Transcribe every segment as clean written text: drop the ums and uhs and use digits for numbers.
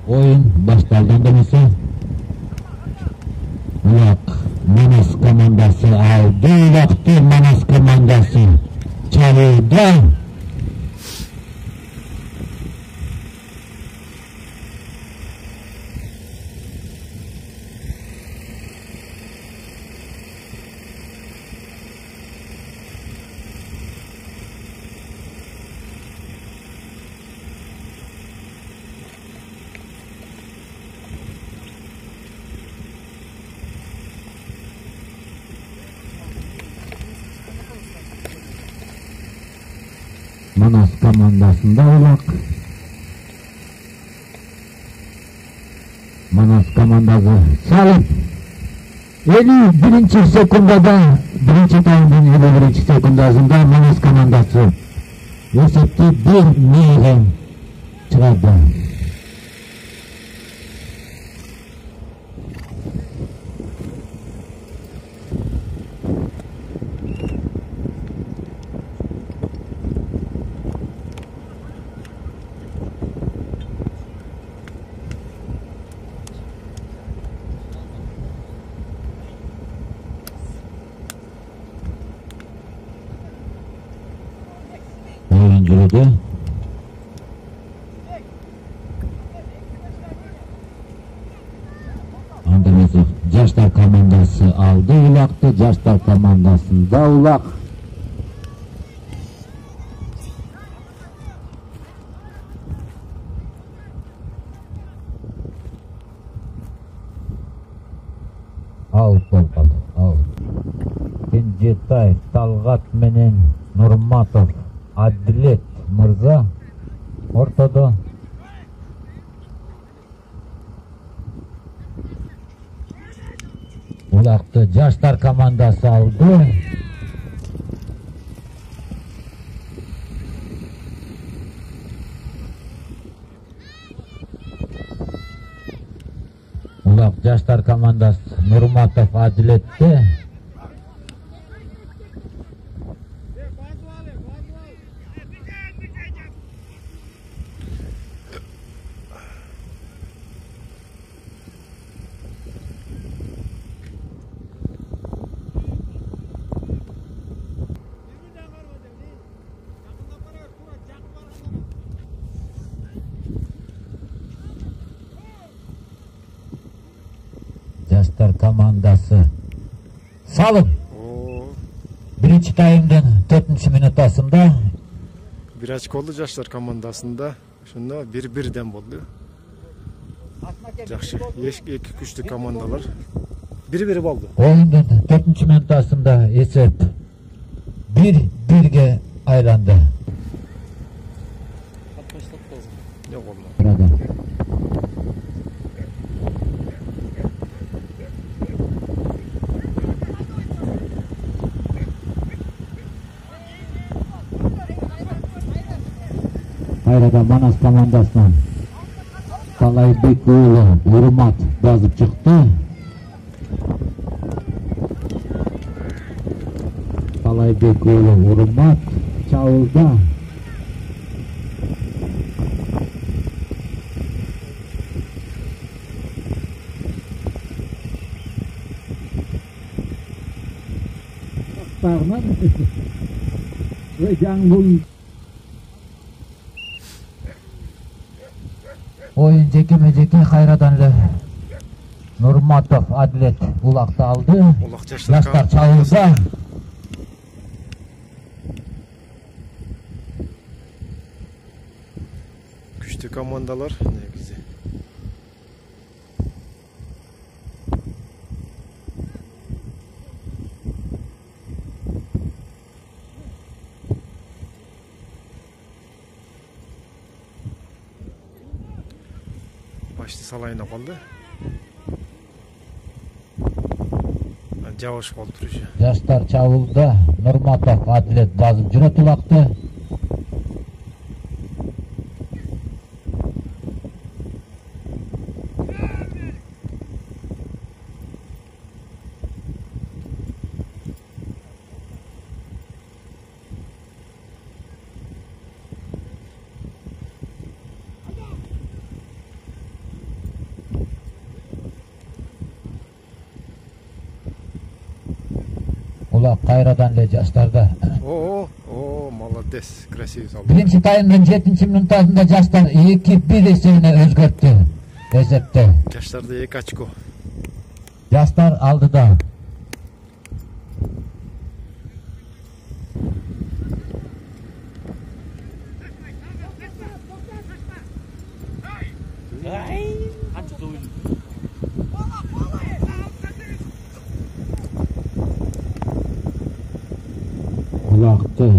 Oyun başlardan demesi Ulak Manas komandası aldı. Ulak'tı Manas komandası çalıldı. Manas komandasında Ulak. Manas komandası salıp 51. sekundada birinci taymın 51. sekundasında Manas komandası esepti 1-0 çıkardı. Oyunculuğu Andrezov Yaşlar komandası aldı Ulak'tı. Yaşlar komandasında Ulak. Out oldu. Out. Kenjetay, Talgat menen Nurmatov, Adilet Mırza ortada. Ulak'tı. Yaşlar komandası aldı. Ulak Yaşlar komandası Nurmatov Adilet'te. Yaşlar komandası salım. Birinci taymdan 4. minutasında bir açık oldu Yaşlar komandasında. Şunda 1-1'den oldu. Жақсы. Екі күшті командалар 1-1 oldu. Oyunun 4. minutasında esep 1-1'ge aylandı. Yok oldu. Burada. Ayrıca Manas komandasından Talaybek oğlu Urmat basıp çıktı. Talaybek oğlu Urmat çaldı. Parman ve Cangun oyun jekeme-jeke Hayradanlı Nurmatov Adilet Ulak'ta aldı. Yaşlar çalıldı. Güçlü komandalar negizi. Başta salayına kaldı. Javaş oldu turuşu. Yaşlar çalıldı. Nurmatov Adilet basıp жүрөт Ulak'ta. Улак кайрадан эле жаштарда. О, молодец, красивый салды. Биринчи таймдын 7-минутасында жаштар 2-1 эсебине өзгөрттү эсепте. Жаштарда 2 очко. Жаштар алдыда. Улакты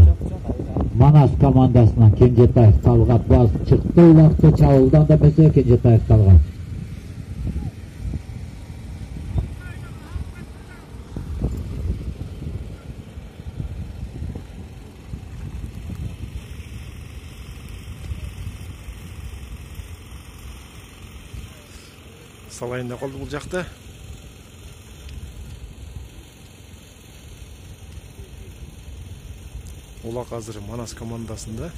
Манас командасынан Кенжетаев Талгат басып чыкты. Улакты чабуулдан да бесе Кенжетаев Талгат. Салайында калды бул жакта. Улак азыр Манас командасында.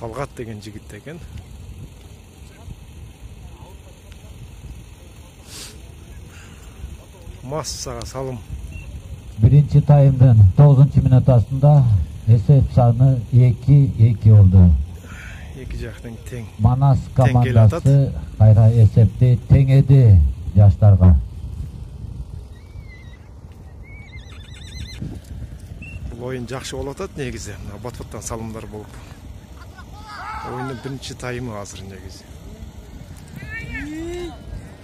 Талгат деген жигит экен. Массага салым. Биринчи таймдын 9-минутасында эсеп саны 2-2 болду. Эки жактың тең. Манас командасы кайра эсепти теңеди жаштарга. Бул оюн жакшы болуп атат негизи. Бат-баттан салымдар болуп. Оюндун биринчи таймы азыр негизи.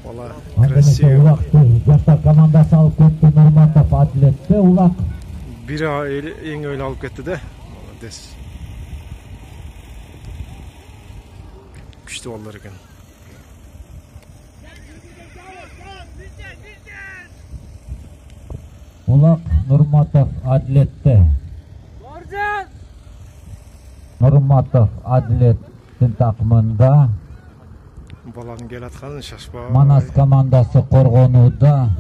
Бала красиво. Жаштар командасы алып кетти. Нурматов Адилетте. Улак бир эң өйүн алып кетти да. Молодец. Күчтүү балдар экен. Улак Нурматов Адилетте. Нурматов Адилеттин такымында. Баланын кел атканын шашпай. Манас командасы коргонууда.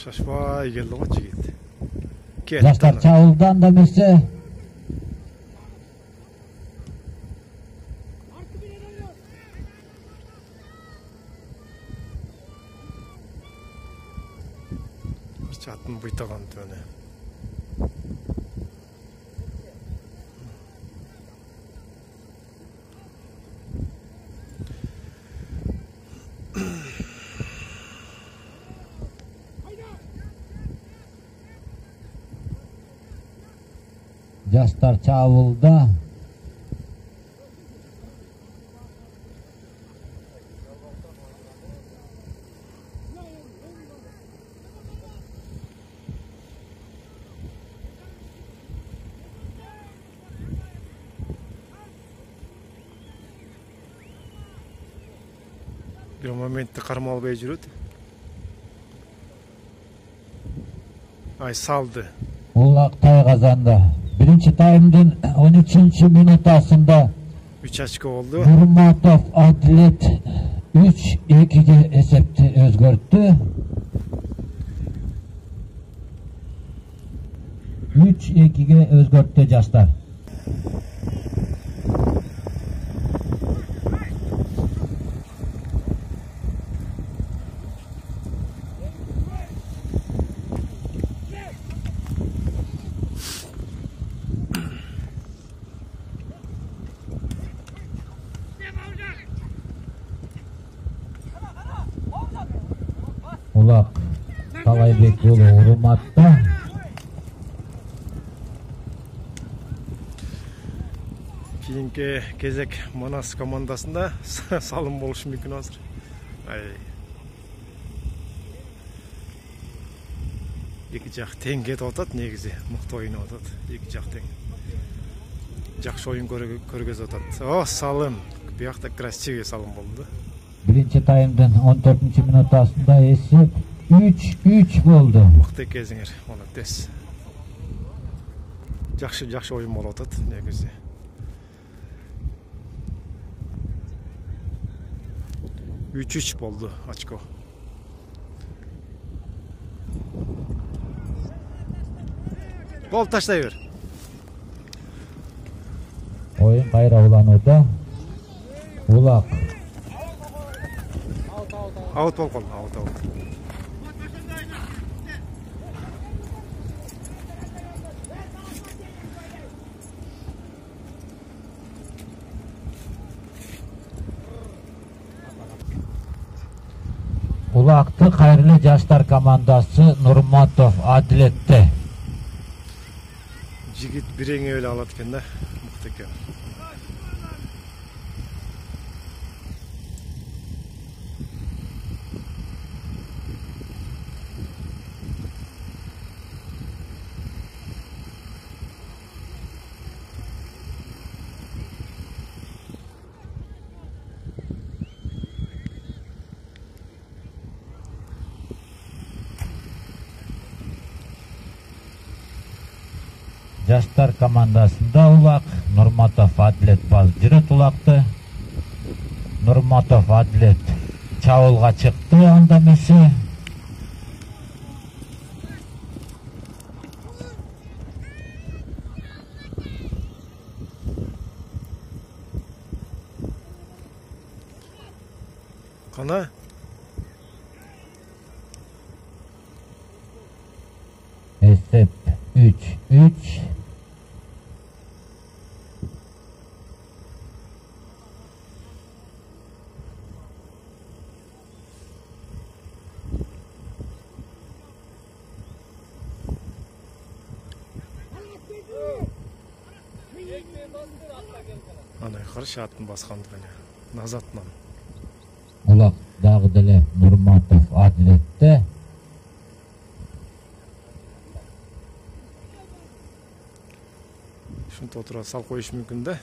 Шашпай келди го жигит. Жаштар чабуулдан да эмесе. Чатын буйтаган төне. Жаштар чабуулда. Bir моментте карма албай жүрөт. Ай салды. Улак Тайгазанда. Биринчи таймдын 13-минутасында 3 очко болду. Нурматов Адилет 3-2 эсепти өзгөрттү. 3-2 өзгөрттү жаштар. Улак Талайбек уулу Урматта. Кийинки кезек Манас командасында салым болушу мүмкүн азыр. Эки жак тең кетип атат негизи, мыкты ойноп атат. Эки жак тең. Жакшы оюн көргөзүп атат. О, салым. Биякта красивый салым болду. Биринчи таймдын 14-минутасында эсеп 3-3 болду. Мыкты экенсиңер, молодец. Жакшы оюн болуп атат негизи. 3-3 болду очко. Гол таштай бер. Oyun kayra ulanıda. Ulak. Out болуп калды, out. Ulak'tı Kayrılı Жаштар командасы Нурматов Адилетте. Жигит бирең эле алат экен да, мыкты экен. Жаштар командасында Улак, Нурматов Адилет баз жүрөт Улакты. Нурматов Адилет чабуулга чыкты анда месе. Кана? Esep 3-3. Ана каршы атын басканды гана. Назатынан. Улак дагы деле Нурматов Адилетте. Ушинтип отура сал коюш мүмкүн да.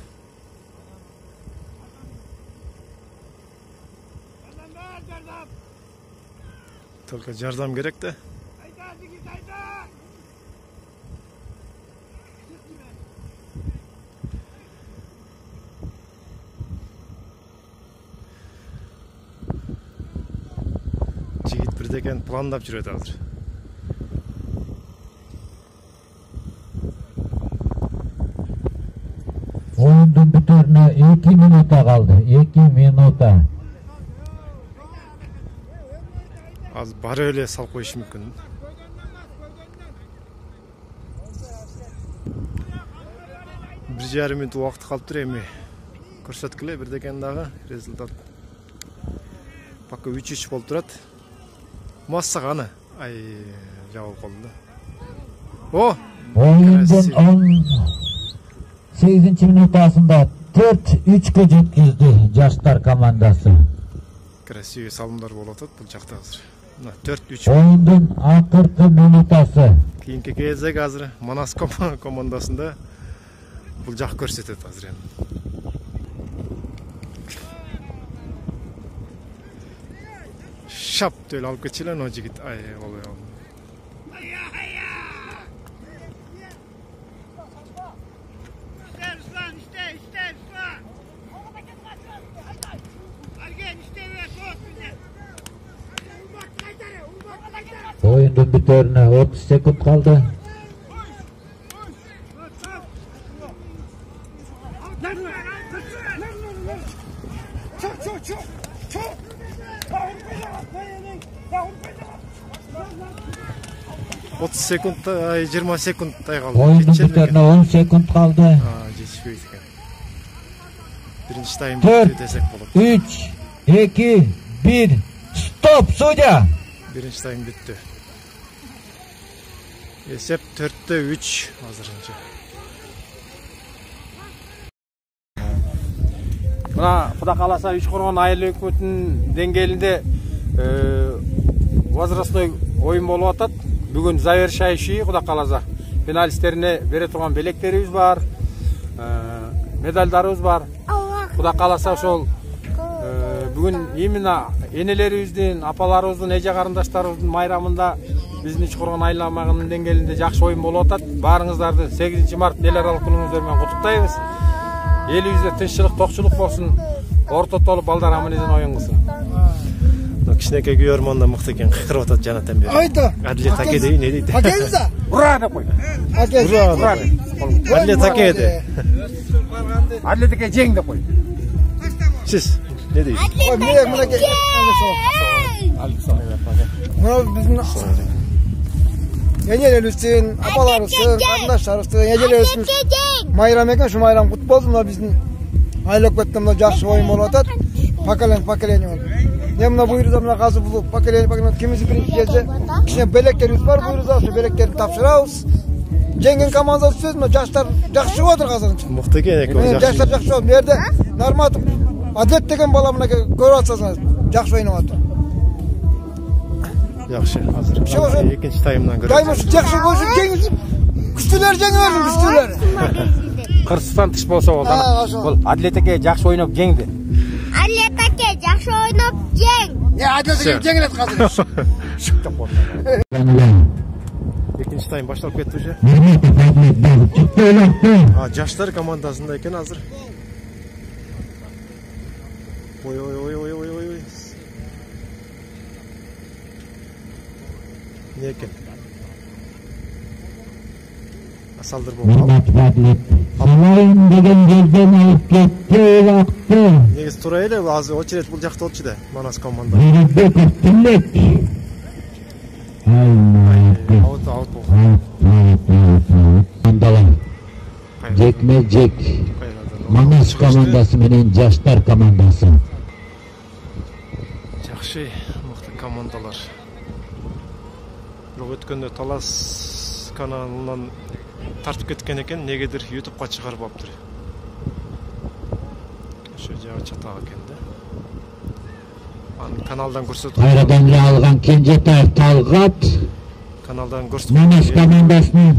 Только жардам керек да. Жигит бирдекен пландап жүрөт азыр. Oyundun bütörüne 2 minuta kaldı. 2 minuta. Az бары эле сал коюш мүмкүн. Бир жарым минут убакыт калыптыр эми. Көрсөткүлө бирдекен дагы результат. Пока 3-3 болуп турат. Массак аны. Ай, жабылып калды. О! Oyundun 18. minutasında 4-3'e жеткизди Жаштар командасы. Красивый салымдар болуп атат бул жакта азыр. Мына 4-3. Oyundun акыркы минутасы. Кийинки кезек азыр Манас командасында бул жак көрсөтөт азыр эми. Шап деп алып кетчү эле жигит. Ай, болбой калды. Oyundun bitörüne 30 sekund kaldı. Sekundda 20 sekundday kaldı. Oyundun bitörüne 10 sekund kaldı. Жетишпейт экен. Биринчи тайм 4, десек болот. 3, 2, 1. Stop судья. Биринчи тайм бүттү. Эсеп 4-3 азырынча. Мына Кудай кааласа Үч Коргон айыл өкмөтүнүн деңгээлинде возрастной оюн болуп атат. Бүгүн завершающий Кудай кааласа финалисттерине бере турган белектерибиз бар, медальдарыбыз бар. Кудай кааласа ошол бүгүн именно энелерибиздин, апаларыбыздын, эже карындаштарыбыздын майрамында биздин Ичкоргон айыл аймагынын деңгээлинде жакшы оюн болуп атат. Баарыңыздарды 8 март эл аралык күнүңүздөр менен куттуктайбыз. Элибизде тынччылык, токчулук болсун. Ортотолуп балдар аман-эсен оюн кылсын. Кичинекей күйөрмөн мыкты экен, кыйкырып атат жанатан бери. Айта. Адлет аке дейт, не дейт? Акеза. Ура деп кой. Ура. Адлет аке дейт. Адлет аке жең деп кой. Сиз не дейсиз? Мына биздин энелерибиздин, апаларыбыздын, карындаштарыбыздын, эжелерибиздин майрам экен, ушу майрам кут болсун. Мына биздин айыл өкмөттө мына жакшы оюн болуп атат. Поколение. Мына буйрузда мына азыр бул поколение кимиси биринчи кезде кичине белектерибиз бар, буйрузда ошо белектерди тапшырабыз. Жеңген команда сөз, мына жаштар жакшы чыгып атыр азырынча. Мыкты экен эки. Жаштар жакшы чыгып. Бу жерде Нарматов Адлет деген бала мына көрүп атсаңыз жакшы ойноп атат. Жакшы, азыр экинчи таймдан көрөбүз. Таймыш жакшы болсун, жеңиз. Күчтүлөр жеңөөрүн, күчтүлөр. Кырсыздан тыш болсо болду. Бул Адлет аке жакшы ойноп жеңди. Адлет аке жакшы ойноп жең. Адлет аке жеңилет азыр. Шыктап болду. Экинчи тайм башталып кетти уже. Жаштар командасында экен азыр. Ой. Не екен? Асалдыр болуп. Салайын деген жерден алып кетти убакты. Негиз тура эле, азыр очерет бул жакта болчу да, Манас команда. Бирде көптүлөк. Аут болду. Командалар. Жекме-жек. Манас командасы менен жаштар командасы. Жакшы, мыкты командалар. Бирок өткөндө Талас каналынан тартып кеткен экен, негедир YouTube'га чыгарбаптыр. Ошо жагы чатак экен да. Анын каналдан көрсөтүп. Кайрадан эле алган Кенжетаев Талгат. Каналдан көрсөтүп. Манас командасынын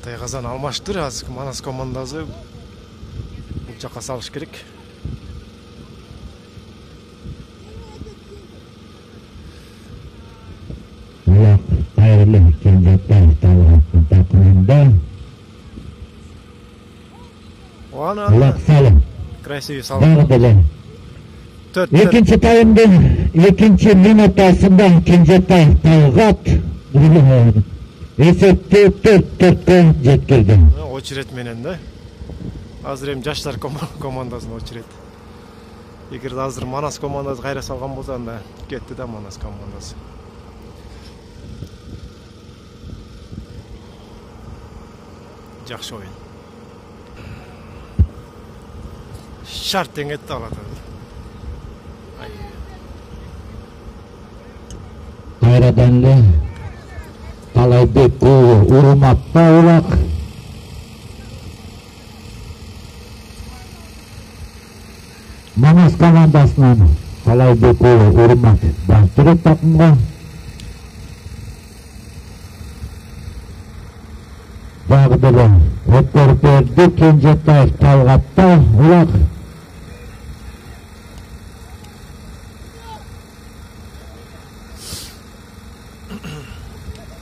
Тайгазан алмаштыр, азыр Манас командасы бул жака салыш керек. Кайрылуу Кенжетаев Талгаттын такымында. Улак салым. Красивый салым. Дагы деле. Экинчи таймдын экинчи минутасында Кенжетаев Талгат эсепти 4-4-кө жеткирди. Очерет менен да. Азыр эми жаштар командасына очерет. Эгер азыр Манас командасы кайра салган болсо анда кетти да Манас командасы. Жакшы оюн. Шарт теңетти алат. Кайрадан эле Талайбек урматта улак. Манас командасынан Талайбек урмат баштырып такымга. Дагы деле өткөрүп берди Кенжетаев Талгатта улак.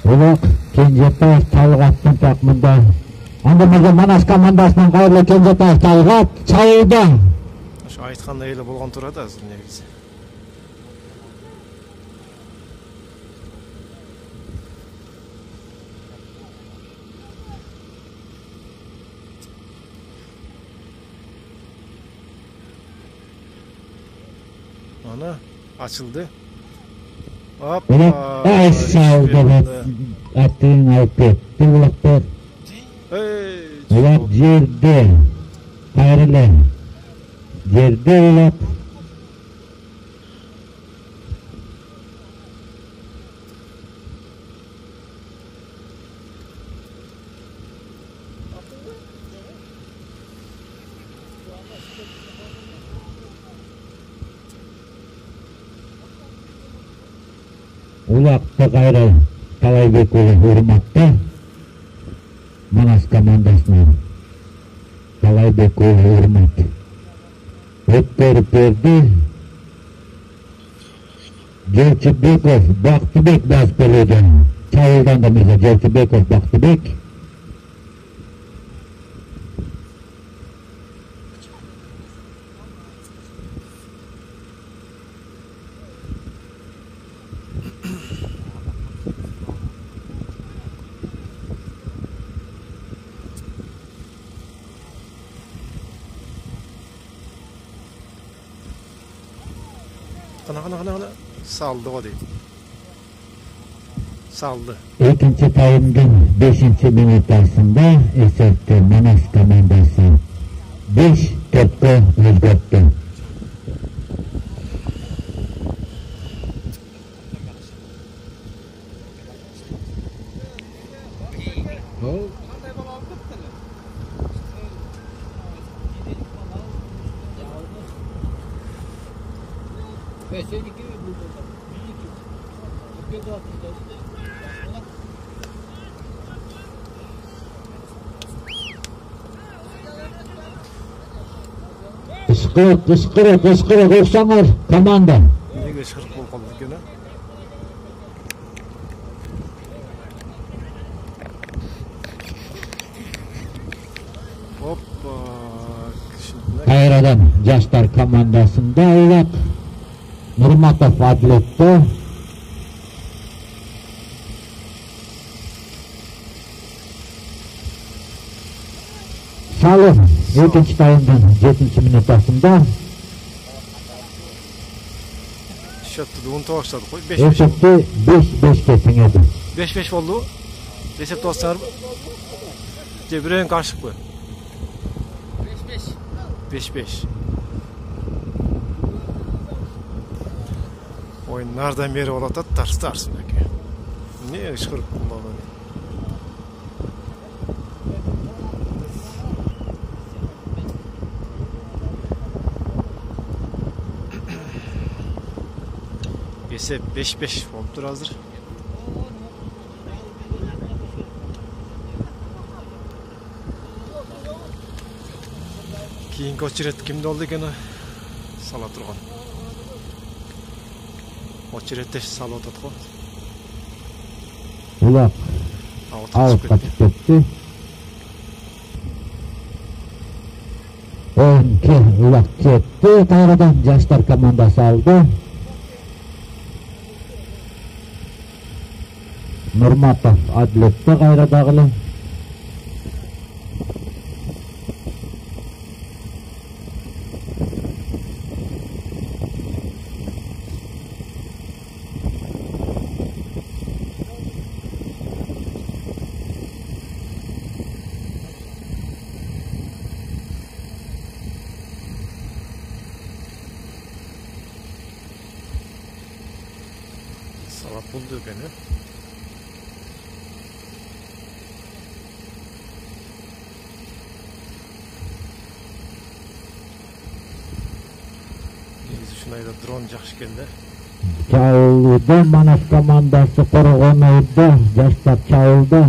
Улак Кенжетаев Талгаттын такымында. Анда Манас командасынан кайрылуу Кенжетаев Талгат чабууда. Ошо айткандай эле болгон турат азыр негизи. Ana açıldı. Hoppa. Ay saldı. Attığın alıp gitti ulaklar. Ulak yerde. Ayrılan. Yerde ulak. Ulakta kayra Талайбек урматта Манас командасынан. Талайбек Жолчубек уулу Урмат өткөрүп берди. Жолчубеков Бактыбек басып келүүдө. Чабылдан да мыйза Жолчубеков Бактыбек. Ana saldı o değil. Saldı. Экинчи таймдын 5-чи минутасында эсепти Манас командасы 5-4 өзгөрттү. Кышкырып оксаңар команда. Неге ышкырып болуп калды экен? Hoppa. Кайрадан жаштар командасында Улак Нурматов Адлетте. Салым экинчи таймдын 7-чи минутасында. Счетты унутуп баштадык кой. 5-5. Эсепти 5-5ке теңеди. 5-5 болду. Эсепти алсаңарбы? Же бирөөнүн каршыкпы? 5-5. Oyun nereden beri olata ters belki. Ne ışkırıp kullanıyor? Ese 5-5 oldu hazır. Keyingi очерет kimde oldu gene? Sala turgan. Очеретте салып атат го. Улак аутка чыгып кетти. Оюнчу Улак четти. Кайрадан жаштар командасы алды. Нурматов Адлетте кайрадагы. Salak buldu beni. Şunayda drone жақшы келді. Чабылды Манас командасы Коргонууда жаштар чабылды.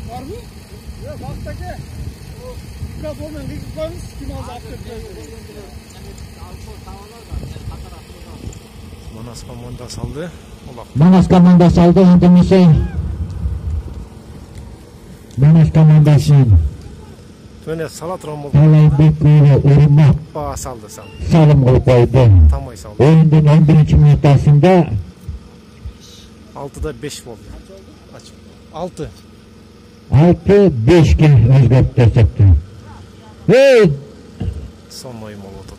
Var mı? Yok, baktaki. Mikrofonla bir koymuş, kim aldı Манас командасы алды. Манас командасы алды. Ендімесе Манас командасынан Төне сала тұрған болды. Талайбек Урмат Салды. салым қылып қойды. Тамай салды. Ойындың 11-чи минутасында 6-да 5 болды. 6-5-ке өзгөрттү эсепти. Son oyun oldu.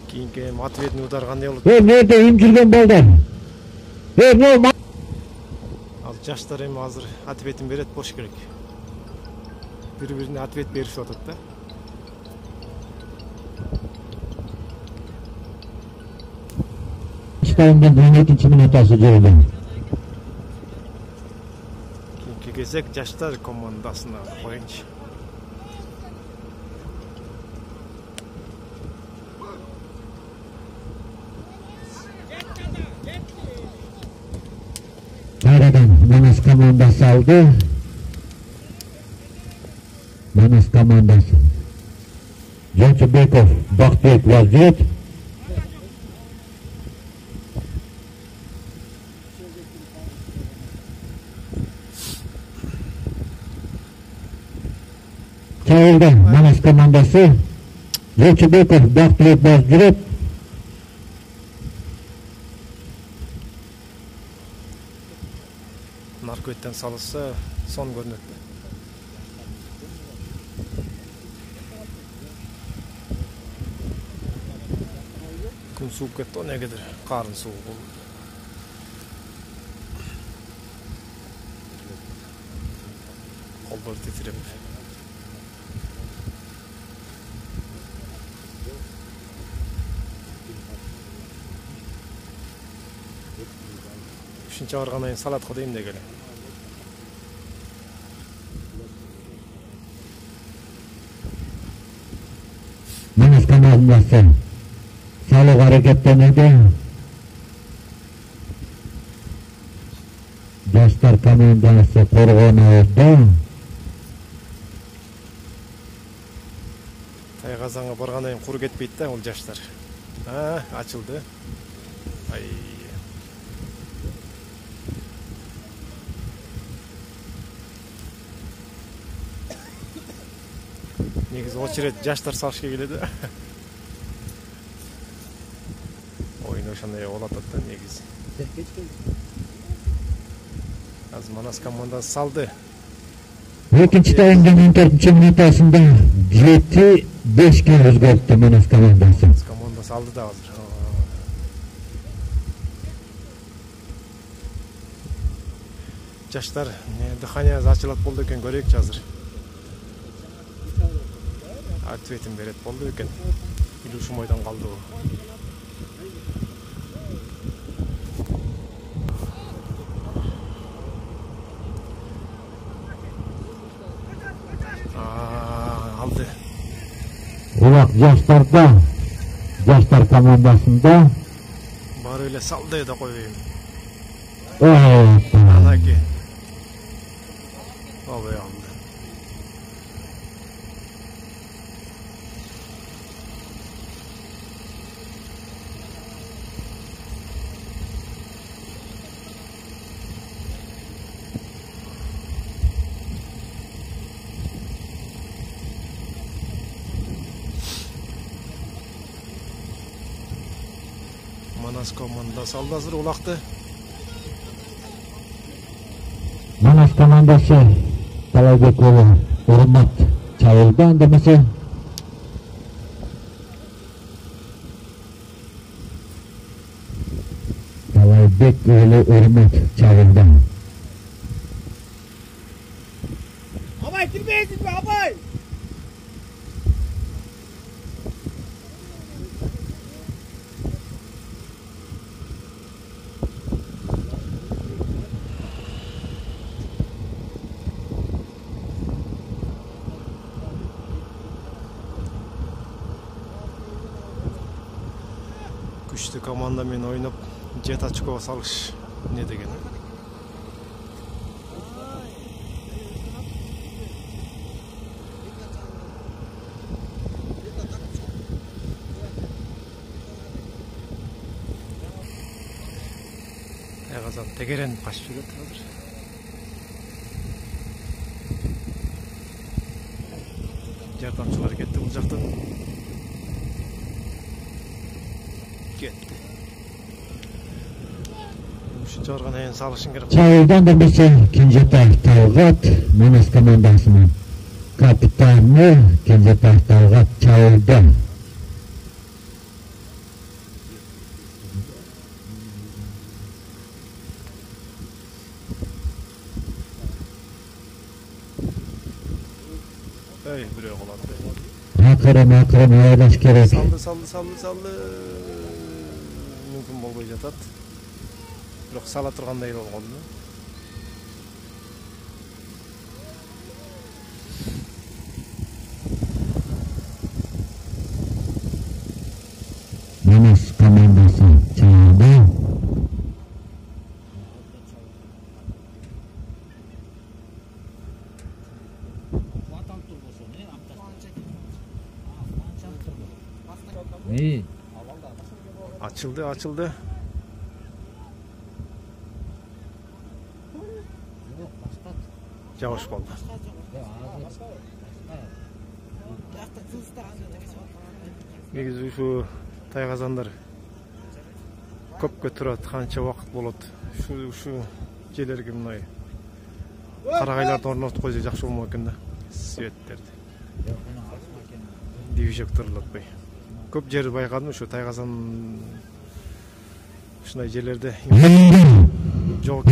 Keyingi Matvet'ini udargan ne oldu? Nerede im жүргөн балдар? Al жаштар эми азыр ответин берет болуш керек. Бири-бирине ответ беришип атат да. Таймдын 12-чи минутасы жүрдү. Кийинки кезек жаштар командасына коеюнчу. Kayradan Manas komandası aldı. Manas komandası. Jonsubekov, Bakbek vaziyet. Çağırdı Manas komandası. Jonsubekov, Bakbek vaziyet. Narkoetten salırsa son görünüyor. Kun soğuk etti o ne kadar karın soğuk olur. Kolları titrep. Üçüncü varganayın salat kodayım da gelin. Manas komandası sağlık hareketlenedi. Жаштар командасы коргону oldu. Тайгазанга баргандан кийин кур кетпейт да ол жаштар. Ачылды. Ай. Негизи очерет жаштар салышка келеді. Oyun ошондой болуп атат да негизи. Az Manas komandası saldı. Экинчи таймдын 14-мүнөтүндө 7-5 өзгөрттү Manas komandасы. Komandası aldı da hazır. Жаштар дыханиясы ачылат болду экен, көрөйүкчү азыр. Ответин берет болду экен. Илүүшү мойдон калды. Aldı. Улак жаштарда, жаштар командасында Бар эле салды да коюйм. Опа. Анаки. Ой алды. Manas komandası aldı hazır ulaktı. Manas komandası Талайбек уулу урмат чабылды андамаса. Талайбек уулу урмат чабылды. Абай кирбейсиз mi Абай? Күчтүү команда менен ойноп 7 очко салыш не деген. Тайгазан тегерен качып жүрөт азыр. Жардамчылар кетти бул жактан. Çorgan en salışın gerek. Çağırdan da mesela Kenzetay Talgat Manas komandasının kapitanı Kenzetay Talgat çağırdı. Ey buraya koladı. Akırım ayarlaş gerek. Saldı. Mümkün bolbay жатат. Бирок сала тургандай болгону. Açıldı. Yavaş oldu. Негизи ушу тайгазандар көпкө турат, канча убакыт болот. Ушу жерлерге мындай карагайларды орнотуп койсо жакшы болмок экен да. Светтерди. Движокторлотпой. Көп жер байкадым ушу тайгазан ушундай жерлерде. Жок.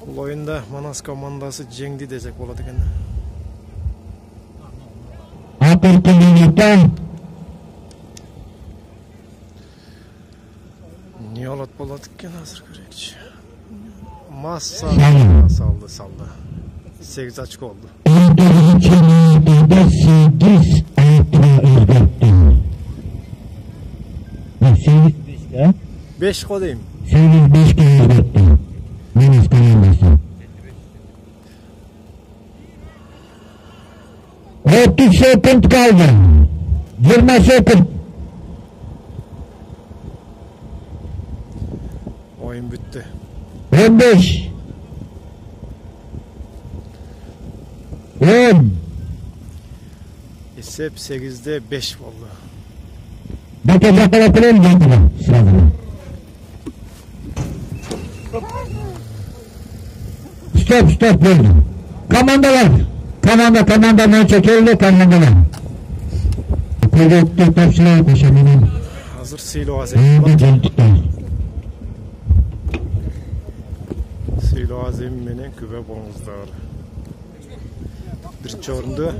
Бул оюнда Манас командасы жеңди десек болот экен. Акыркы минутта не болот экен азыр көрөкчү. Масса салды. 8 очко болду. 5 го дейм. 8-5'e özgürttü. Manас komandası. 30 sekund kaldı. 20 sekund. Oyun bitti. 15. 10. Esep 8'de 5 oldu. Bakın yakalatırım kendine sırasını. Stop verdim. Komandalar. Komandadan çekildi komandalar. Projekte topçular koşamının. Hazır Silo Azim. Silo Azim menen kübe boңuzдар. Birinci orunda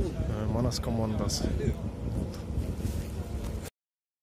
Manас komandası.